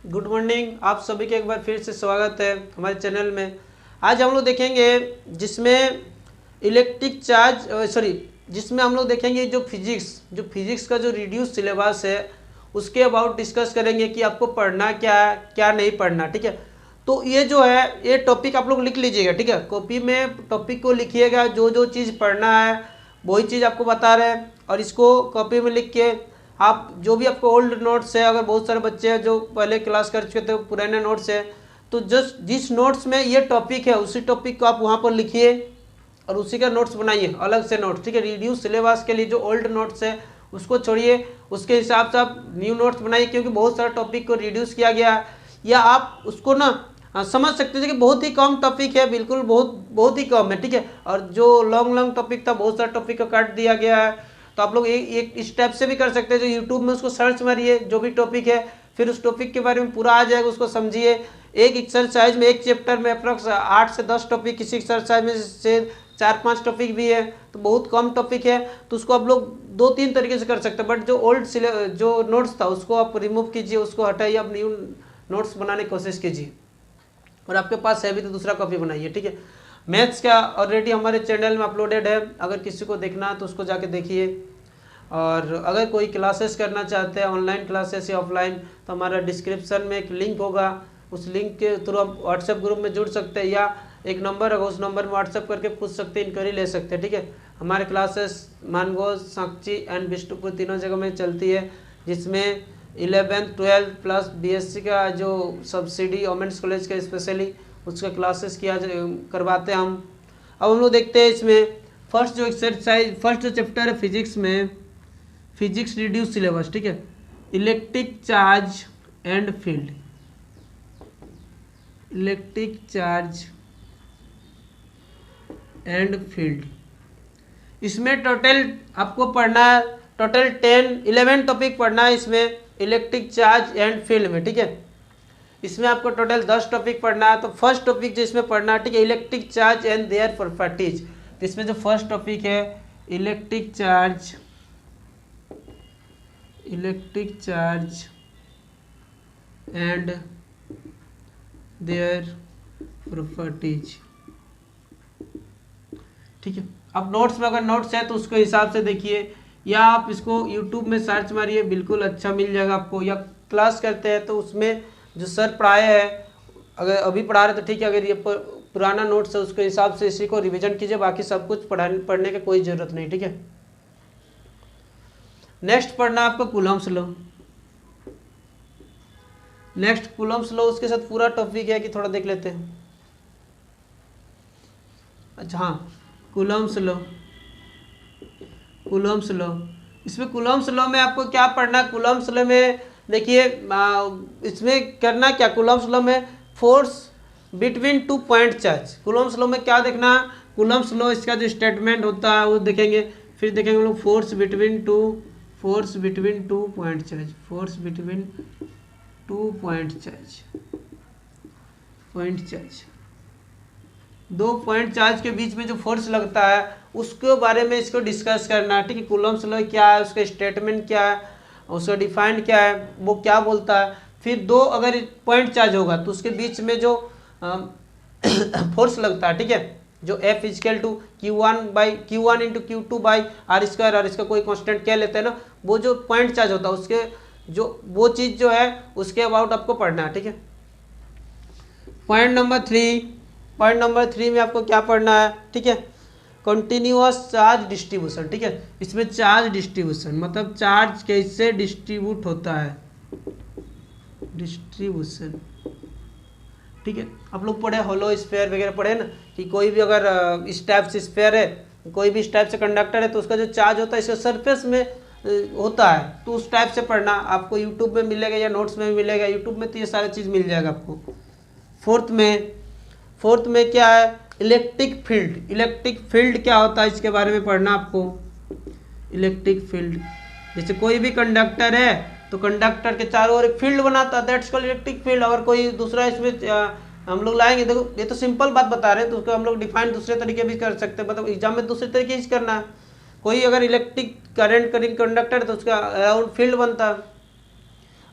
Good morning. आप सभी का एक बार फिर से स्वागत है हमारे चैनल में। आज हम लोग देखेंगे जिसमें इलेक्ट्रिक चार्ज जिसमें हम लोग देखेंगे जो फिजिक्स का जो रिड्यूस सिलेबस है उसके अबाउट डिस्कस करेंगे कि आपको पढ़ना क्या है क्या नहीं पढ़ना। ठीक है, तो ये जो है ये टॉपिक आप लोग लिख लीजिएगा। ठीक है, कॉपी में टॉपिक को लिखिएगा, जो जो चीज़ पढ़ना है वही चीज़ आपको बता रहे हैं और इसको कॉपी में लिख के आप जो भी आपको ओल्ड नोट्स है, अगर बहुत सारे बच्चे हैं जो पहले क्लास कर चुके थे पुराने नोट्स है, तो जस्ट जिस नोट्स में ये टॉपिक है उसी टॉपिक को आप वहाँ पर लिखिए और उसी का नोट्स बनाइए, अलग से नोट्स। ठीक है, रिड्यूस सिलेबस के लिए जो ओल्ड नोट्स है उसको छोड़िए, उसके हिसाब से आप न्यू नोट्स बनाइए, क्योंकि बहुत सारे टॉपिक को रिड्यूस किया गया है। या आप उसको ना समझ सकते थे कि बहुत ही कम टॉपिक है, बिल्कुल बहुत ही कम है। ठीक है, और जो लॉन्ग टॉपिक था बहुत सारे टॉपिक को काट दिया गया है। तो आप लोग एक स्टेप से भी कर सकते हैं, जो यूट्यूब में उसको सर्च मारिए जो भी टॉपिक है, फिर उस टॉपिक के बारे में पूरा आ जाएगा, उसको समझिए। एक एक्सरसाइज में एक चैप्टर में अप्रॉक्स 8 से 10 टॉपिक, किसी एक्सरसाइज में से 4-5 टॉपिक भी है, तो बहुत कम टॉपिक है। तो उसको आप लोग 2-3 तरीके से कर सकते हैं। बट जो नोट्स था उसको आप रिमूव कीजिए, उसको हटाइए, आप न्यू नोट्स बनाने की कोशिश कीजिए। और आपके पास है भी तो दूसरा कॉपी बनाइए। ठीक है, मैथ्स का ऑलरेडी हमारे चैनल में अपलोडेड है, अगर किसी को देखना है तो उसको जाके देखिए। और अगर कोई क्लासेस करना चाहते हैं, ऑनलाइन क्लासेस या ऑफलाइन, तो हमारा डिस्क्रिप्शन में एक लिंक होगा, उस लिंक के थ्रू आप व्हाट्सएप ग्रुप में जुड़ सकते हैं, या एक नंबर होगा उस नंबर में व्हाट्सएप करके पूछ सकते हैं, इंक्वायरी ले सकते हैं। ठीक है, हमारे क्लासेस मानगोज, साक्षी एंड बिष्टुपुर तीनों जगह में चलती है, जिसमें 11th 12th प्लस बीएससी का जो सब्सिडी वोमेंस कॉलेज का स्पेशली उसका क्लासेस करवाते हैं हम। अब हम लोग देखते हैं इसमें फर्स्ट जो चैप्टर है फिजिक्स में, फिजिक्स रिड्यूस सिलेबस। ठीक है, electric charge and field, electric charge and field. इसमें टोटल आपको पढ़ना है, टोटल 11 टॉपिक पढ़ना है इसमें इलेक्ट्रिक चार्ज एंड फील्ड में। ठीक है, इसमें आपको टोटल 10 टॉपिक पढ़ना है। तो फर्स्ट टॉपिक जो इसमें पढ़ना है, ठीक है, electric charge and their properties. तो इसमें जो फर्स्ट टॉपिक है electric charge and their properties. ठीक है, अब नोट्स में अगर नोट्स है तो उसके हिसाब से देखिए, या आप इसको यूट्यूब में सर्च मारिए, बिल्कुल अच्छा मिल जाएगा आपको। या क्लास करते हैं तो उसमें जो सर पढ़ाए हैं, अगर अभी पढ़ा रहे तो ठीक है, अगर ये पुराना नोट्स है उसके हिसाब से इसी को रिवीजन कीजिए, बाकी सब कुछ पढ़ने की कोई ज़रूरत नहीं। ठीक है, नेक्स्ट पढ़ना आपको Coulomb's law. Next Coulomb's law, उसके साथ पूरा टॉपिक है कि थोड़ा देख लेते हैं। अच्छा हाँ, कूलम्ब्स लॉ। इसमें कूलम्ब्स लॉ में आपको क्या पढ़ना है? कूलम्ब्स लॉ में देखिए इसमें करना क्या, कूलम्ब्स लॉ में force between 2 point charge. Coulomb's law में क्या देखना है? कूलम्ब्स लॉ इसका जो स्टेटमेंट होता है वो देखेंगे, फिर देखेंगे हम लोग force between two point charge, force between 2 point charge, 2 point charge के बीच में जो फोर्स लगता है उसके बारे में इसको डिस्कस करना है। ठीक है, कूलम्ब्स लॉ क्या है, उसका स्टेटमेंट क्या है, उसका डिफाइंड क्या है, वो क्या बोलता है। फिर 2 अगर पॉइंट चार्ज होगा तो उसके बीच में जो फोर्स लगता है, ठीक है, जो F equal to Q1 into Q2 by r square, और इसका कोई कांस्टेंट क्या लेते हैं ना, वो जो पॉइंट चार्ज होता है उसके जो वो चीज़ जो है उसके अबाउट आपको पढ़ना है। ठीक है, पॉइंट नंबर 3 में आपको क्या पढ़ना है? ठीक है, कंटिन्यूअस चार्ज डिस्ट्रीब्यूशन। ठीक है, इसमें चार्ज डिस्ट्रीब्यूशन मतलब चार्ज कैसे डिस्ट्रीब्यूट होता है, डिस्ट्रीब्यूशन। ठीक है, आप लोग पढ़े होलो स्फीयर वगैरह पढ़े ना, कि कोई भी अगर इस टाइप से स्फीयर है, कोई भी इस टाइप से कंडक्टर है, तो उसका जो चार्ज होता है इसके सरफेस में होता है, तो उस टाइप से पढ़ना आपको यूट्यूब में मिलेगा या नोट्स में भी मिलेगा। यूट्यूब में तो ये सारी चीज़ मिल जाएगा आपको। फोर्थ में क्या है? इलेक्ट्रिक फील्ड क्या होता है इसके बारे में पढ़ना आपको। इलेक्ट्रिक फील्ड, जैसे कोई भी कंडक्टर है तो कंडक्टर के चारों ओर एक फील्ड बनाता है, दैट्स कॉल्ड इलेक्ट्रिक फील्ड। और कोई दूसरा इसमें हम लोग लाएंगे, देखो ये तो सिंपल बात बता रहे हैं, तो उसको हम लोग डिफाइन दूसरे तरीके भी कर सकते हैं, मतलब एग्जाम में दूसरे तरीके से करना है। कोई अगर इलेक्ट्रिक करंट कंडक्टर है तो उसका अराउंड फील्ड बनता है।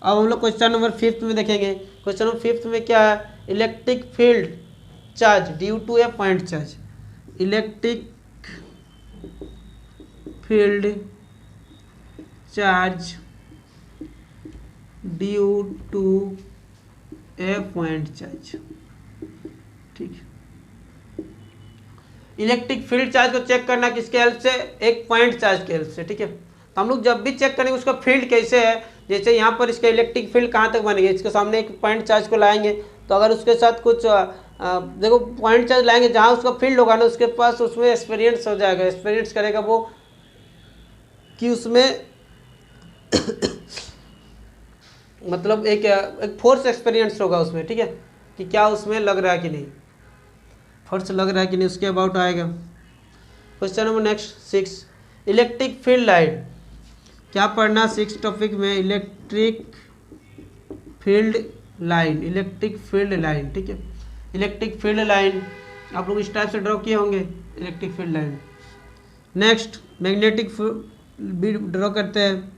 अब हम लोग क्वेश्चन नंबर 5 में देखेंगे। क्वेश्चन नंबर 5 में क्या है, electric field charge due to a point charge. Electric field charge due to a point charge. ठीक है, इलेक्ट्रिक फील्ड चार्ज को चेक करना किसके हेल्प से, एक पॉइंट चार्ज के हेल्प से। ठीक है, तो हम लोग जब भी चेक करेंगे उसका फील्ड कैसे है, जैसे यहाँ पर इसका इलेक्ट्रिक फील्ड कहाँ तक बनेगा, इसके सामने एक पॉइंट चार्ज को लाएंगे, तो अगर उसके साथ कुछ देखो पॉइंट चार्ज लाएंगे, जहाँ उसका फील्ड होगा ना उसके पास, उसमें एक्सपीरियंस हो जाएगा, एक्सपीरियंस करेगा वो कि उसमें मतलब एक फोर्स एक्सपीरियंस होगा उसमें। ठीक है, कि क्या उसमें लग रहा है कि नहीं, फोर्स लग रहा है कि नहीं, उसके अबाउट आएगा। Question number next 6, electric field line. क्या पढ़ना 6 टॉपिक में, electric field line, electric field line. ठीक है, इलेक्ट्रिक फील्ड लाइन आप लोग इस टाइप से ड्रॉ किए होंगे, electric field line. Next magnetic भी ड्रॉ करते हैं,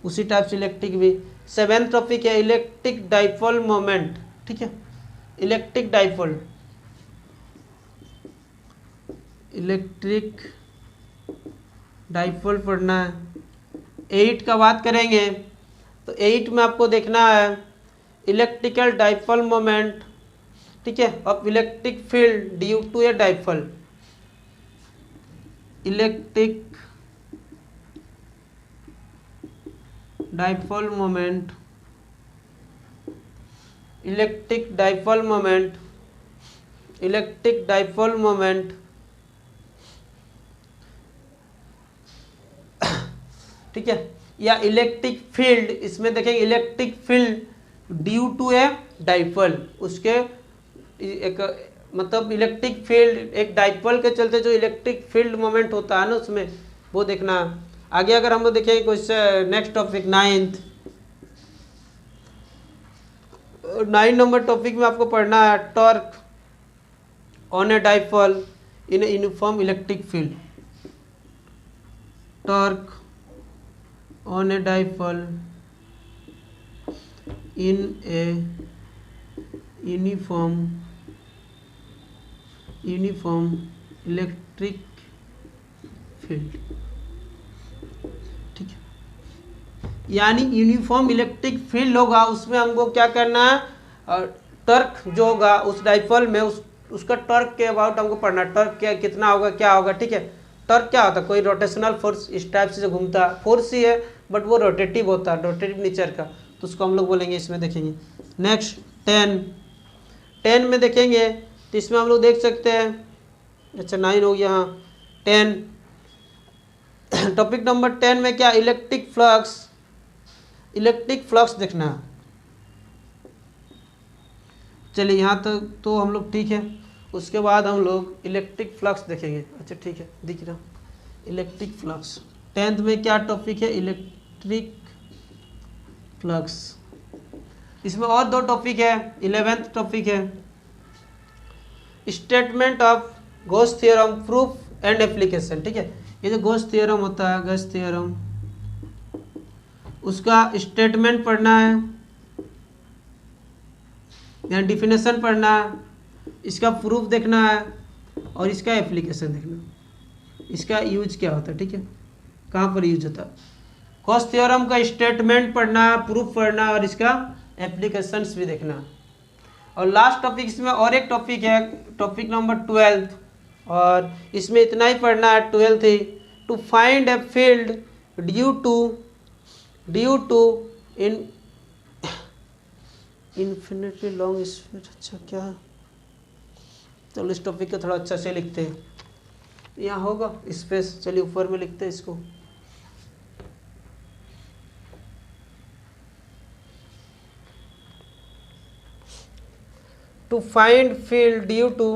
उसी टाइप से इलेक्ट्रिक भी। 7th टॉपिक है इलेक्ट्रिक डाइपोल मोमेंट। ठीक है, इलेक्ट्रिक डाइपोल, इलेक्ट्रिक डाइपोल पढ़ना है। 8 का बात करेंगे तो 8 में आपको देखना है इलेक्ट्रिकल डाइपोल मोमेंट। ठीक है, of electric field due to a dipole, electric dipole moment, electric dipole moment, electric dipole moment. ठीक है, या इलेक्ट्रिक फील्ड, इसमें देखेंगे electric field due to a dipole, उसके एक मतलब इलेक्ट्रिक फील्ड एक डाइपोल के चलते जो इलेक्ट्रिक फील्ड मोमेंट होता है ना उसमें, वो देखना। आगे अगर हम लोग देखेंगे question next topic 9th 9 number topic में आपको पढ़ना है torque on a dipole in a uniform electric field, torque on a dipole in a uniform electric field। ठीक है, यानी यूनिफॉर्म इलेक्ट्रिक फील्ड होगा, उसमें हमको क्या करना है, टॉर्क जो होगा उस डाइपोल में उसका टॉर्क के अबाउट हमको पढ़ना, टॉर्क क्या कितना होगा, क्या होगा। ठीक है, टॉर्क क्या होता है, कोई रोटेशनल फोर्स इस टाइप से जो घूमता है, फोर्स ही है बट वो रोटेटिव होता है, रोटेटिव नेचर का, तो उसको हम लोग बोलेंगे, इसमें देखेंगे। नेक्स्ट 10 में देखेंगे तो इसमें हम लोग देख सकते हैं, अच्छा 9 हो गया, हाँ 10 टॉपिक नंबर 10 में क्या, इलेक्ट्रिक फ्लक्स, इलेक्ट्रिक फ्लक्स देखना। चलिए यहाँ तक तो हम लोग ठीक है, उसके बाद हम लोग इलेक्ट्रिक फ्लक्स देखेंगे। अच्छा ठीक है, दिख रहा इलेक्ट्रिक फ्लक्स। 10th में क्या टॉपिक है, इलेक्ट्रिक फ्लक्स। इसमें और 2 टॉपिक है। 11th टॉपिक है statement of Gauss theorem, proof and application. ठीक है, ये जो गॉस थ्योरम होता है, गॉस थ्योरम, उसका स्टेटमेंट पढ़ना है या डिफिनेशन पढ़ना है, इसका प्रूफ देखना है और इसका एप्लीकेशन देखना, इसका यूज क्या होता है। ठीक है, कहाँ पर यूज होता है। गॉस थ्योरम का स्टेटमेंट पढ़ना, प्रूफ पढ़ना और इसका एप्लीकेशंस भी देखना। और लास्ट टॉपिक इसमें और एक टॉपिक है, टॉपिक नंबर 12, और इसमें इतना ही पढ़ना है 12th ही, to find a field due to infinitely long sphere. अच्छा क्या, चलो इस टॉपिक को थोड़ा अच्छा से लिखते हैं, यहाँ होगा स्पेस, चलिए ऊपर में लिखते हैं इसको। To find field due to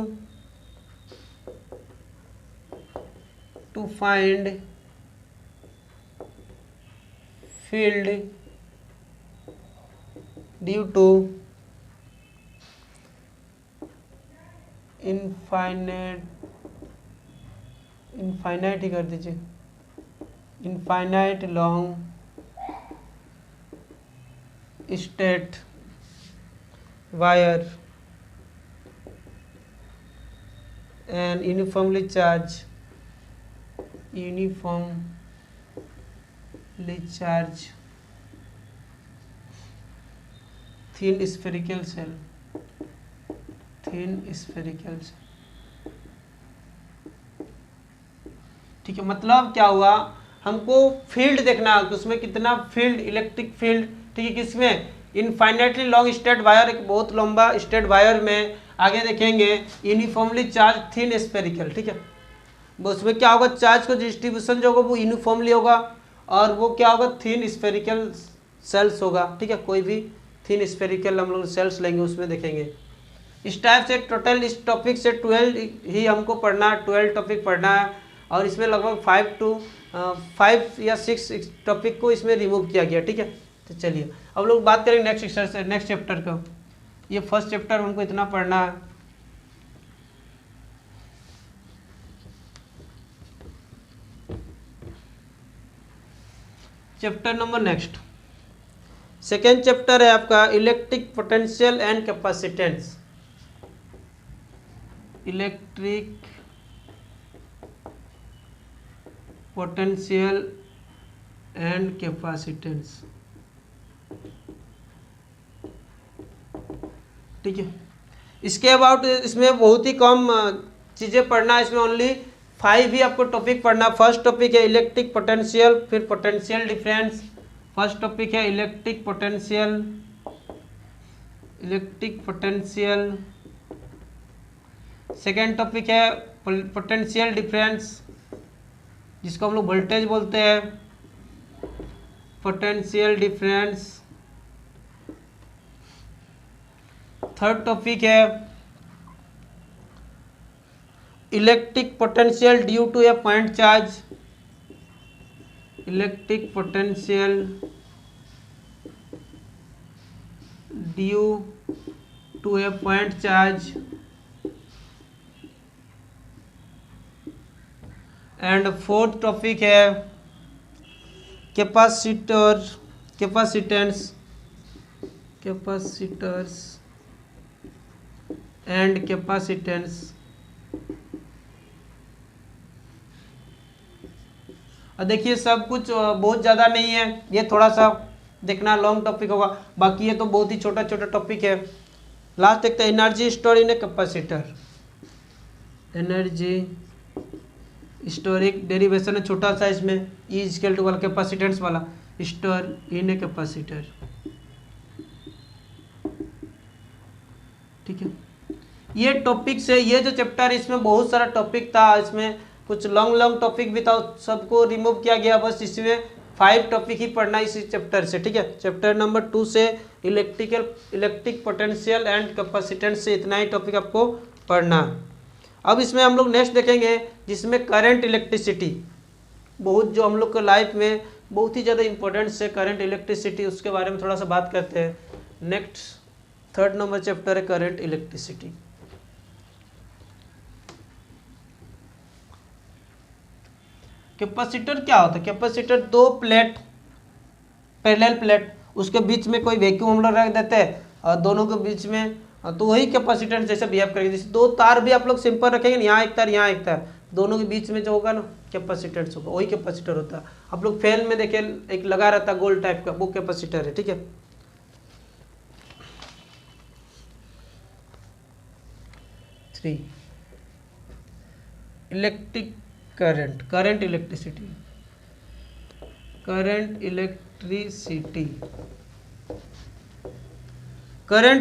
find field due to infinite ही कर दीजिए, infinite long straight wire and uniformly charged thin spherical cell ठीक है। मतलब क्या हुआ, हमको फील्ड देखना है, उसमें कितना फील्ड, इलेक्ट्रिक फील्ड, ठीक है, किसमें, इनफाइनाइटली लॉन्ग स्ट्रेट वायर, एक बहुत लंबा स्ट्रेट वायर में। आगे देखेंगे यूनिफॉर्मली चार्ज थिन स्फेरिकल, ठीक है, उसमें क्या होगा, चार्ज का डिस्ट्रीब्यूशन जो होगा वो यूनिफॉर्मली होगा, और वो क्या होगा, थिन स्फेरिकल सेल्स होगा, ठीक है, कोई भी थिन स्फेरिकल हम लोग सेल्स लेंगे उसमें देखेंगे। इस टाइप से टोटल इस टॉपिक से 12 ही हमको पढ़ना है, 12 टॉपिक पढ़ना है, और इसमें लगभग 5 या 6 टॉपिक को इसमें रिमूव किया गया, ठीक है। तो चलिए अब लोग बात करेंगे नेक्स्ट चैप्टर का। ये फर्स्ट चैप्टर हमको इतना पढ़ना है। Chapter number next second chapter है आपका electric potential and capacitance. Electric potential and capacitance, ठीक है। इसके अबाउट इसमें बहुत ही कम चीज़ें पढ़ना है, इसमें ओनली 5 ही आपको टॉपिक पढ़ना। फर्स्ट टॉपिक है इलेक्ट्रिक पोटेंशियल, फिर पोटेंशियल डिफरेंस। फर्स्ट टॉपिक है इलेक्ट्रिक पोटेंशियल। सेकेंड टॉपिक है पोटेंशियल डिफरेंस, जिसको हम लोग वोल्टेज बोलते हैं, पोटेंशियल डिफरेंस। थर्ड टॉपिक है electric potential due to a point charge, electric potential due to a point charge. And fourth topic है capacitance and capacitance. और देखिए सब कुछ बहुत ज़्यादा नहीं है, ये थोड़ा सा देखना लॉन्ग टॉपिक होगा, बाकी ये तो बहुत ही छोटा छोटा टॉपिक है। लास्ट देखते हैं energy store in a capacitor. Energy store एक डेरिवेशन है छोटा सा, इसमें ई इक्वल टू वाला कैपेसिटेंस वाला, स्टोर इन ए कैपेसिटर, ठीक है। ये टॉपिक से ये जो चैप्टर है इसमें बहुत सारा टॉपिक था, इसमें कुछ लॉन्ग टॉपिक भी था, सबको रिमूव किया गया, बस इसमें 5 टॉपिक ही पढ़ना इसी चैप्टर से, ठीक है। चैप्टर नंबर 2 से इलेक्ट्रिक पोटेंशियल एंड कैपेसिटेंस से इतना ही टॉपिक आपको पढ़ना है। अब इसमें हम लोग नेक्स्ट देखेंगे जिसमें करंट इलेक्ट्रिसिटी, बहुत जो हम लोग के लाइफ में बहुत ही ज़्यादा इंपॉर्टेंस है करंट इलेक्ट्रिसिटी, उसके बारे में थोड़ा सा बात करते हैं। नेक्स्ट 3rd नंबर चैप्टर है करंट इलेक्ट्रिसिटी। कैपेसिटर क्या होता है, कैपेसिटर 2 प्लेट, पैरेलल प्लेट, उसके बीच में कोई वैक्यूम हम लोग रख देते हैं और दोनों के बीच में, तो वही कैपेसिटर जैसे बिहेव करेगी। जैसे 2 तार भी आप लोग सिंपल रखेंगे, यहाँ एक तार यहाँ एक तार, दोनों के बीच में जो होगा ना कैपेसिटेंस होगा, वही कैपेसिटर होता है। आप लोग फैन में देखे एक लगा रहता है गोल टाइप का, वो कैपेसिटर है, ठीक है। इलेक्ट्रिक करंट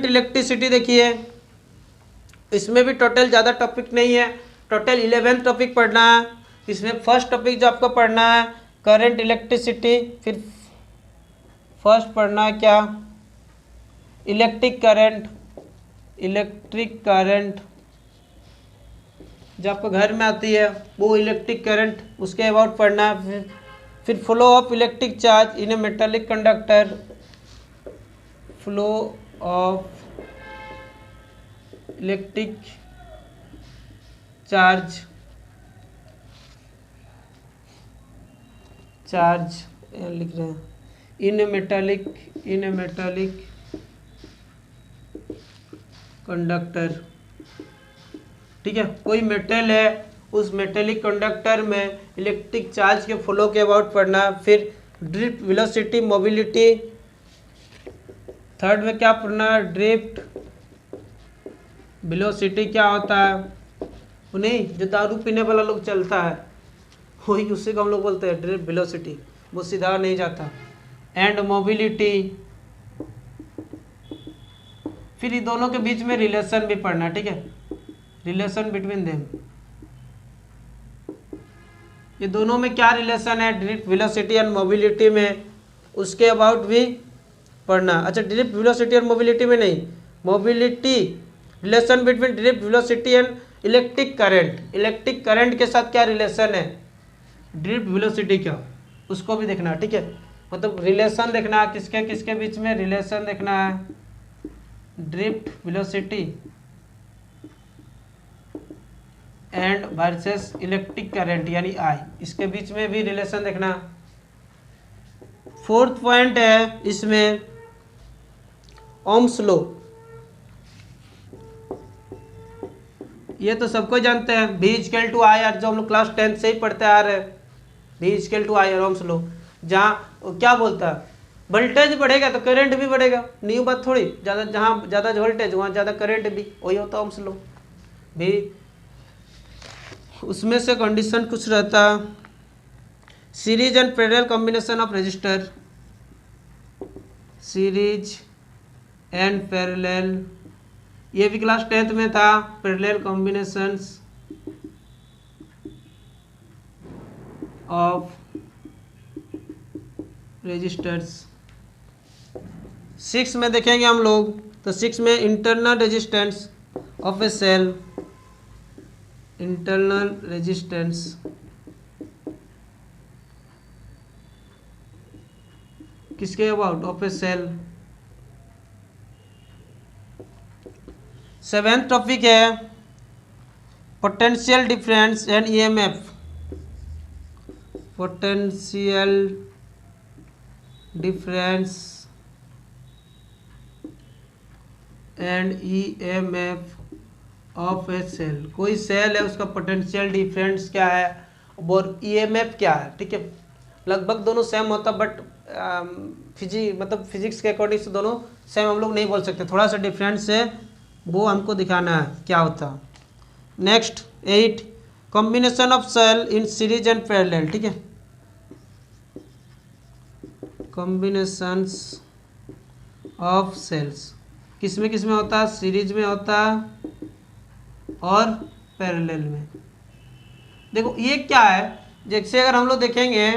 इलेक्ट्रिसिटी देखिए, इसमें भी टोटल ज़्यादा टॉपिक नहीं है, टोटल 11 टॉपिक पढ़ना है। इसमें फर्स्ट टॉपिक जो आपको पढ़ना है करंट इलेक्ट्रिसिटी, फिर फर्स्ट पढ़ना है क्या, इलेक्ट्रिक करंट जो आपको घर में आती है वो इलेक्ट्रिक करंट, उसके अबाउट पढ़ना है। फिर flow of electric charge in A metallic conductor, flow of electric charge लिख रहे हैं इन ए मेटालिक कंडक्टर, ठीक है, कोई मेटल है, उस मेटेलिक कंडक्टर में इलेक्ट्रिक चार्ज के फ्लो के अबाउट पढ़ना। फिर ड्रिफ्ट, वेलोसिटी, मोबिलिटी। थर्ड में क्या पढ़ना, ड्रिफ्ट, वेलोसिटी क्या होता है, वो नहीं जो दारू पीने वाला लोग चलता है वही, उसी को हम लोग बोलते हैं ड्रिफ्ट वेलोसिटी, वो सीधा नहीं जाता। And mobility. फिर ये दोनों के बीच में रिलेशन भी पढ़ना, ठीक है, रिलेशन बिटवीन देम, ये दोनों में क्या रिलेशन है ड्रिफ्ट वेलोसिटी एंड मोबिलिटी में, उसके अबाउट भी पढ़ना। अच्छा, ड्रिफ्ट वेलोसिटी और मोबिलिटी में नहीं, mobility, relation between drift velocity and electric current, electric current के साथ क्या रिलेशन है ड्रिफ्ट वेलोसिटी का, उसको भी देखना, ठीक है, मतलब रिलेशन देखना, किसके किसके बीच में रिलेशन देखना है, drift velocity and versus electric current यानी आई, इसके बीच में भी रिलेशन देखना। फोर्थ पॉइंट है इसमें ओम्स लॉ, ये तो सबको जानते हैं, V equal to I R, जो हम लोग क्लास 10 से ही पढ़ते आ रहे हैं, V equal to I R, ohm's law, जहाँ क्या बोलता है वोल्टेज बढ़ेगा तो करंट भी बढ़ेगा, न्यू बात थोड़ी, ज़्यादा जहाँ ज़्यादा वोल्टेज वहाँ ज़्यादा करंट भी, वही होता है ओम्स लॉ भी। उसमें से कंडीशन कुछ रहता, series and parallel combination of register, series and parallel, ये भी क्लास 10th में था, पैरेलल कॉम्बिनेशंस ऑफ रजिस्टर्स। 6 में देखेंगे हम लोग, तो 6 में internal resistance of a cell, internal resistance किसके about, of a cell. 7th topic है potential difference and EMF, potential difference and EMF of a cell, कोई सेल है उसका पोटेंशियल डिफरेंस क्या है और ईएमएफ क्या है, ठीक है, लगभग दोनों सेम होता, बट मतलब फिजिक्स के अकॉर्डिंग से दोनों सेम हम लोग नहीं बोल सकते, थोड़ा सा डिफरेंस है, वो हमको दिखाना है क्या होता। Next 8 combination of cell in series and parallel, ठीक है, कॉम्बिनेशंस ऑफ सेल्स किस में होता है, सीरीज में होता है और पैरेलल में। देखो ये क्या है, जैसे अगर हम लोग देखेंगे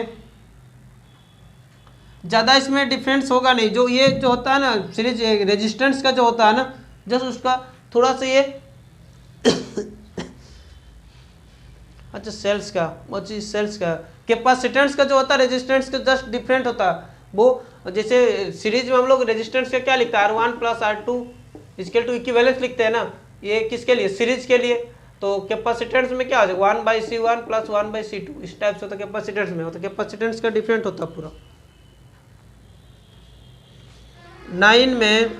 ज़्यादा इसमें डिफरेंस होगा नहीं, जो ये जो होता है ना सीरीज रेजिस्टेंस का जो होता है ना, जस्ट उसका थोड़ा सा ये अच्छा सेल्स का, वो चीज़ सेल्स का, कैपेसिटेंस का जो होता है रेजिस्टेंस का जस्ट डिफरेंट होता है, वो जैसे सीरीज में हम लोग रेजिस्टेंस का क्या लिखता है R1 प्लस R2 इसके टू इक्विवेलेंस लिखते हैं ना, ये किसके लिए, सीरीज के लिए। तो कैपेसिटेंस में क्या हो जाएगा 1/C1 प्लस 1/C2, इस टाइप से होता है कैपेसिटेंस में, होता कैपेसिटेंस का डिफरेंट होता पूरा। 9 में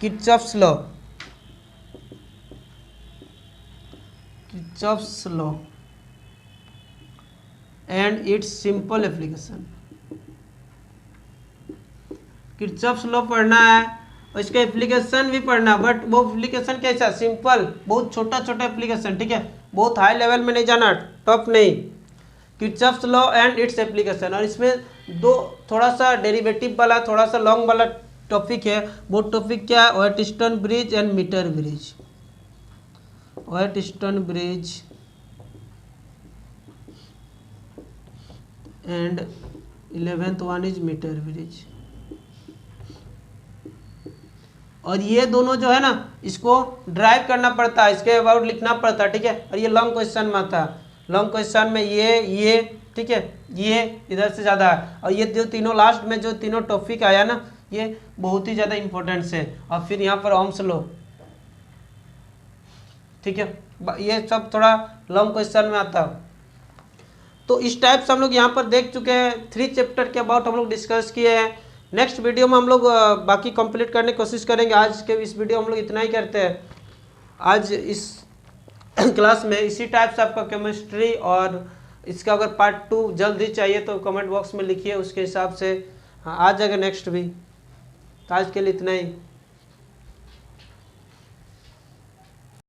Kirchhoff's law, Kirchhoff's law and it's simple application, Kirchhoff's law पढ़ना है और इसका एप्लीकेशन भी पढ़ना, बट वो एप्लीकेशन कैसा, सिंपल, बहुत छोटा छोटा एप्लीकेशन, ठीक है, बहुत हाई लेवल में नहीं जाना, टॉप नहीं। Kirchhoff's law and its application, और इसमें दो थोड़ा सा डेरिवेटिव वाला, थोड़ा सा लॉन्ग वाला टॉपिक है, वो टॉपिक क्या है, Wheatstone bridge and metre bridge, Wheatstone bridge and 11th one is metre bridge. और ये दोनों जो है ना इसको ड्राइव करना पड़ता है, इसके अबाउट लिखना पड़ता है, ठीक है, और ये लॉन्ग क्वेश्चन में आता है, लॉन्ग क्वेश्चन में ये ठीक है, ये इधर से ज़्यादा है, और ये जो तीनों लास्ट में जो तीनों टॉपिक आया ना ये बहुत ही ज़्यादा इंपॉर्टेंट है। और फिर यहाँ पर ओम्स लॉ, ठीक है, ये सब थोड़ा लॉन्ग क्वेश्चन में आता है। तो इस टाइप से हम लोग यहाँ पर देख चुके हैं, 3 चैप्टर के अबाउट हम लोग डिस्कस किए हैं। नेक्स्ट वीडियो में हम लोग बाकी कंप्लीट करने की कोशिश करेंगे। आज के इस वीडियो हम लोग इतना ही करते हैं। आज इस क्लास में इसी टाइप से आपका केमिस्ट्री और इसका अगर पार्ट 2 जल्द ही चाहिए तो कमेंट बॉक्स में लिखिए, उसके हिसाब से हाँ आ जाएगा नेक्स्ट भी। तो आज के लिए इतना ही।